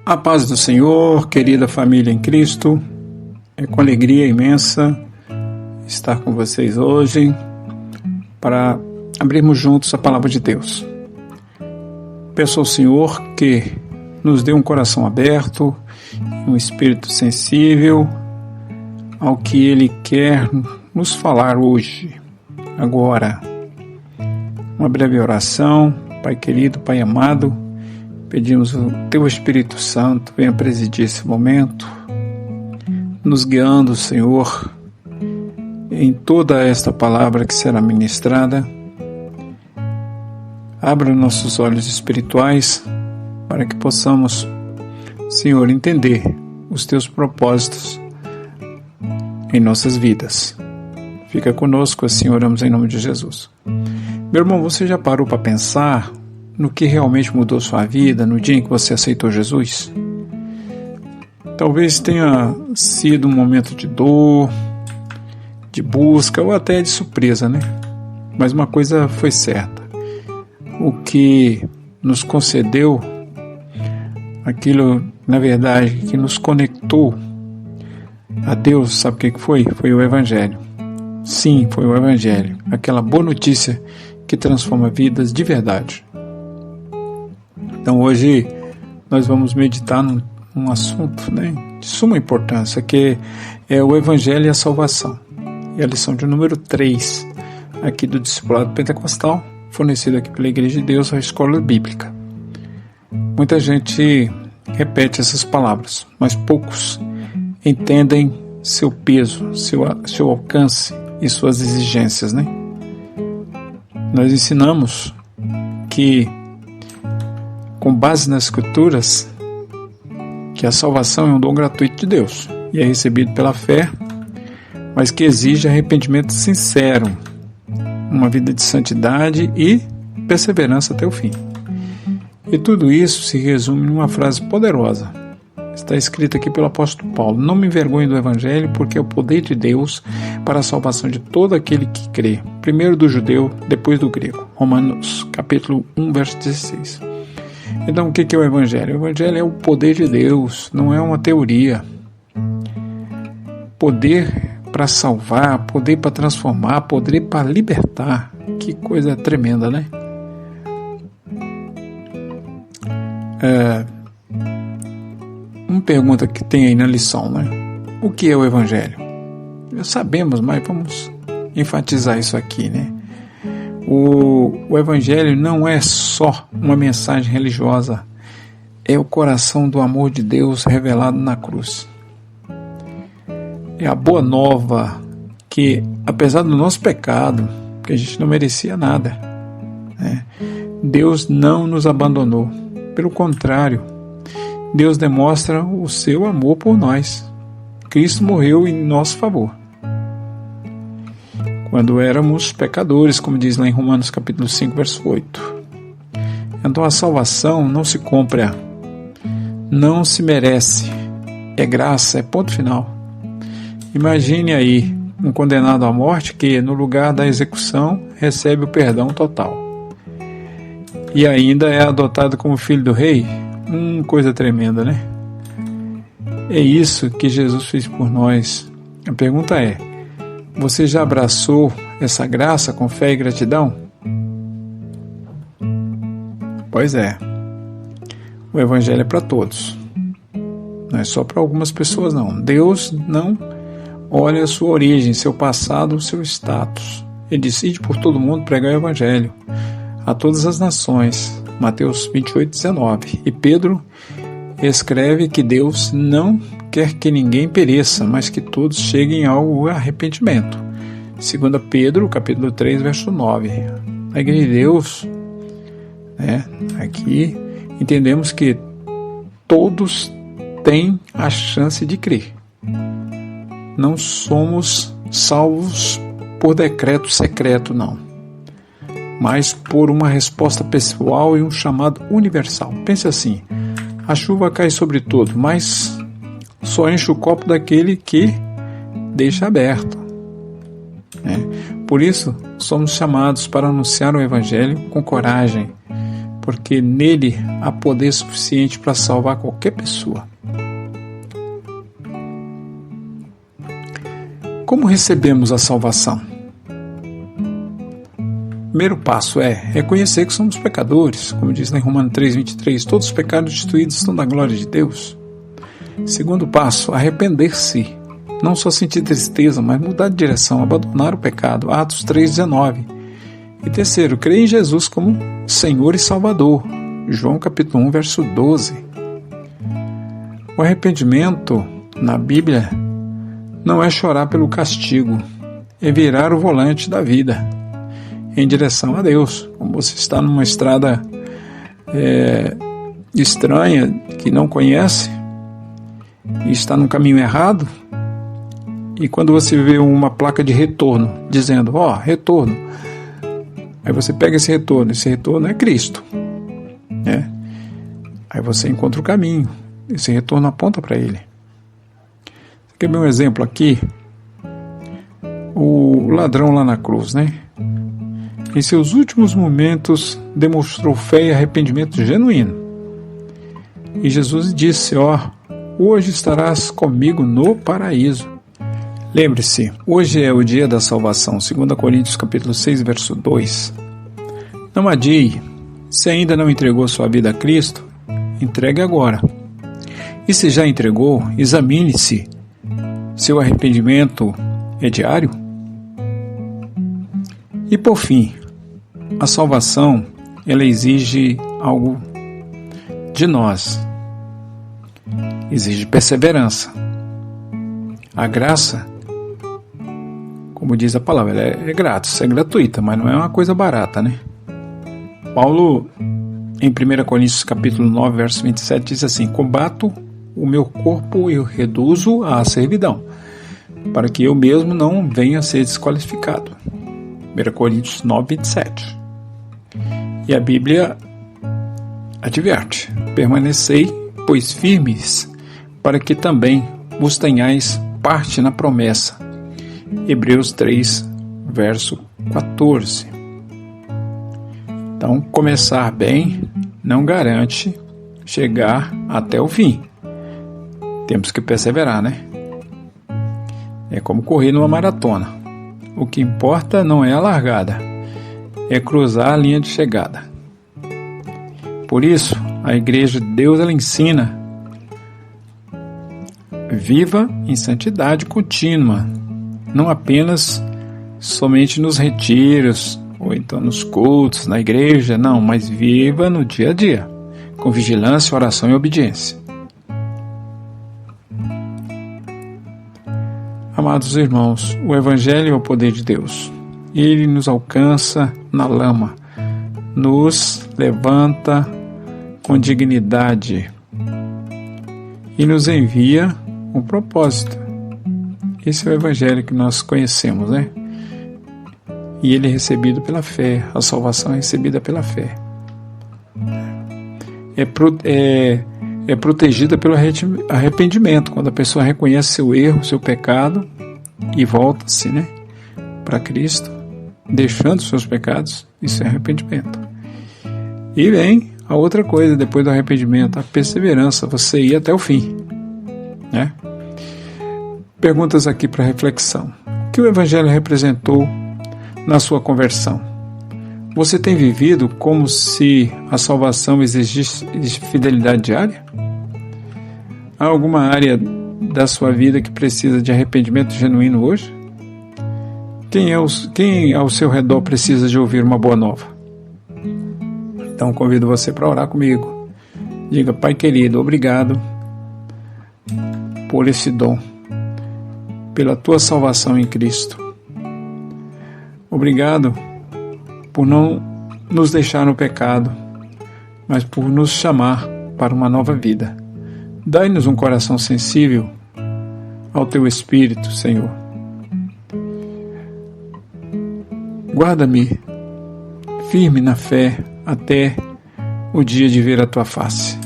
A paz do Senhor, querida família em Cristo, é com alegria imensa estar com vocês hoje para abrirmos juntos a palavra de Deus. Peço ao Senhor que nos dê um coração aberto, um espírito sensível ao que Ele quer nos falar hoje, agora. Uma breve oração. Pai querido, Pai amado, pedimos o Teu Espírito Santo venha presidir esse momento, nos guiando, Senhor, em toda esta palavra que será ministrada. Abra nossos olhos espirituais para que possamos, Senhor, entender os Teus propósitos em nossas vidas. Fica conosco, assim oramos em nome de Jesus. Meu irmão, você já parou para pensar no que realmente mudou sua vida no dia em que você aceitou Jesus? Talvez tenha sido um momento de dor, de busca ou até de surpresa, né? Mas uma coisa foi certa: o que nos concedeu, aquilo, na verdade, que nos conectou a Deus, sabe o que foi? Foi o Evangelho. Sim, foi o Evangelho, aquela boa notícia que transforma vidas de verdade. Então hoje nós vamos meditar num assunto, né, de suma importância, que é o Evangelho e a salvação. E a lição de número 3 aqui do Discipulado Pentecostal, fornecida aqui pela Igreja de Deus, a Escola Bíblica. Muita gente repete essas palavras, mas poucos entendem seu peso, seu alcance e suas exigências, né? Nós ensinamos que, com base nas Escrituras, que a salvação é um dom gratuito de Deus e é recebido pela fé, mas que exige arrependimento sincero, uma vida de santidade e perseverança até o fim. E tudo isso se resume numa frase poderosa. Está escrita aqui pelo apóstolo Paulo: não me envergonhe do Evangelho, porque é o poder de Deus para a salvação de todo aquele que crê, primeiro do judeu, depois do grego. Romanos capítulo 1, verso 16. Então, o que é o Evangelho? O Evangelho é o poder de Deus, não é uma teoria. Poder para salvar, poder para transformar, poder para libertar. Que coisa tremenda, né? Uma pergunta que tem aí na lição, né? O que é o Evangelho? Já sabemos, mas vamos enfatizar isso aqui, né? O Evangelho não é só uma mensagem religiosa, é o coração do amor de Deus revelado na cruz. É a boa nova que, apesar do nosso pecado, que a gente não merecia nada, né? Deus não nos abandonou. Pelo contrário, Deus demonstra o seu amor por nós. Cristo morreu em nosso favor, quando éramos pecadores, como diz lá em Romanos capítulo 5, verso 8. Então a salvação não se compra, não se merece, é graça, é ponto final. Imagine aí um condenado à morte que, no lugar da execução, recebe o perdão total e ainda é adotado como filho do rei. Coisa tremenda, né? É isso que Jesus fez por nós. A pergunta é: você já abraçou essa graça com fé e gratidão? Pois é. O Evangelho é para todos. Não é só para algumas pessoas, não. Deus não olha a sua origem, seu passado, seu status. Ele decide por todo mundo pregar o Evangelho a todas as nações. Mateus 28, 19. E Pedro escreve que Deus não quer que ninguém pereça, mas que todos cheguem ao arrependimento. 2 Pedro, capítulo 3, verso 9. A Igreja de Deus, né, aqui entendemos que todos têm a chance de crer. Não somos salvos por decreto secreto, não, mas por uma resposta pessoal e um chamado universal. Pense assim: a chuva cai sobre tudo, mas só enche o copo daquele que deixa aberto, né? Por isso, somos chamados para anunciar o Evangelho com coragem, porque nele há poder suficiente para salvar qualquer pessoa. Como recebemos a salvação? O primeiro passo é reconhecer que somos pecadores, como diz em Romanos 3,23, todos os pecados destituídos estão da glória de Deus. Segundo passo, arrepender-se, não só sentir tristeza, mas mudar de direção, abandonar o pecado, Atos 3,19. E terceiro, crer em Jesus como Senhor e Salvador, João capítulo 1, verso 12. O arrependimento, na Bíblia, não é chorar pelo castigo, é virar o volante da vida em direção a Deus. Como você está numa estrada estranha, que não conhece, e está no caminho errado, e quando você vê uma placa de retorno, dizendo, retorno, aí você pega esse retorno é Cristo, né? Aí você encontra o caminho, esse retorno aponta para Ele. Quer ver um exemplo aqui? O ladrão lá na cruz, né? Em seus últimos momentos demonstrou fé e arrependimento genuíno. E Jesus disse, hoje estarás comigo no paraíso. Lembre-se, hoje é o dia da salvação, 2 Coríntios capítulo 6, verso 2. Não adie, se ainda não entregou sua vida a Cristo, entregue agora. E se já entregou, examine-se. Seu arrependimento é diário? E por fim, a salvação, ela exige algo de nós. Exige perseverança. A graça, como diz a palavra, ela é grátis, é gratuita, mas não é uma coisa barata, né? Paulo, em 1 Coríntios capítulo 9, verso 27, diz assim, combato o meu corpo e o reduzo à servidão, para que eu mesmo não venha a ser desqualificado. 1 Coríntios 9, 27. E a Bíblia adverte, permanecei, pois firmes, para que também vos tenhais parte na promessa. Hebreus 3, verso 14. Então, começar bem não garante chegar até o fim. Temos que perseverar, né? É como correr numa maratona. O que importa não é a largada, é cruzar a linha de chegada. Por isso, a Igreja de Deus, ela ensina: viva em santidade contínua, não apenas somente nos retiros, ou então nos cultos, na igreja, não, mas viva no dia a dia, com vigilância, oração e obediência. Amados irmãos, o Evangelho é o poder de Deus. Ele nos alcança na lama, nos levanta com dignidade e nos envia um propósito. Esse é o Evangelho que nós conhecemos, né? E ele é recebido pela fé, a salvação é recebida pela fé. É protegida pelo arrependimento, quando a pessoa reconhece seu erro, seu pecado e volta-se, né, para Cristo, deixando seus pecados. Isso é arrependimento. E vem a outra coisa depois do arrependimento, a perseverança, você ir até o fim, né? Perguntas aqui para reflexão. O que o Evangelho representou na sua conversão? Você tem vivido como se a salvação exigisse fidelidade diária? Há alguma área da sua vida que precisa de arrependimento genuíno hoje? Quem ao seu redor precisa de ouvir uma boa nova? Então convido você para orar comigo. Diga: Pai querido, obrigado por esse dom, pela tua salvação em Cristo. Obrigado por não nos deixar no pecado, mas por nos chamar para uma nova vida. Dai-nos um coração sensível ao Teu Espírito, Senhor. Guarda-me firme na fé até o dia de ver a Tua face.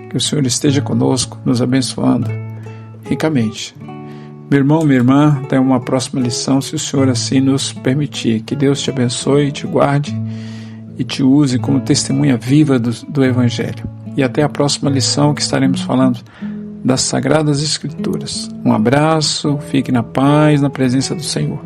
Que o Senhor esteja conosco, nos abençoando ricamente. Meu irmão, minha irmã, até uma próxima lição, se o Senhor assim nos permitir. Que Deus te abençoe, te guarde e te use como testemunha viva do Evangelho. E até a próxima lição, que estaremos falando das Sagradas Escrituras. Um abraço, fique na paz, na presença do Senhor.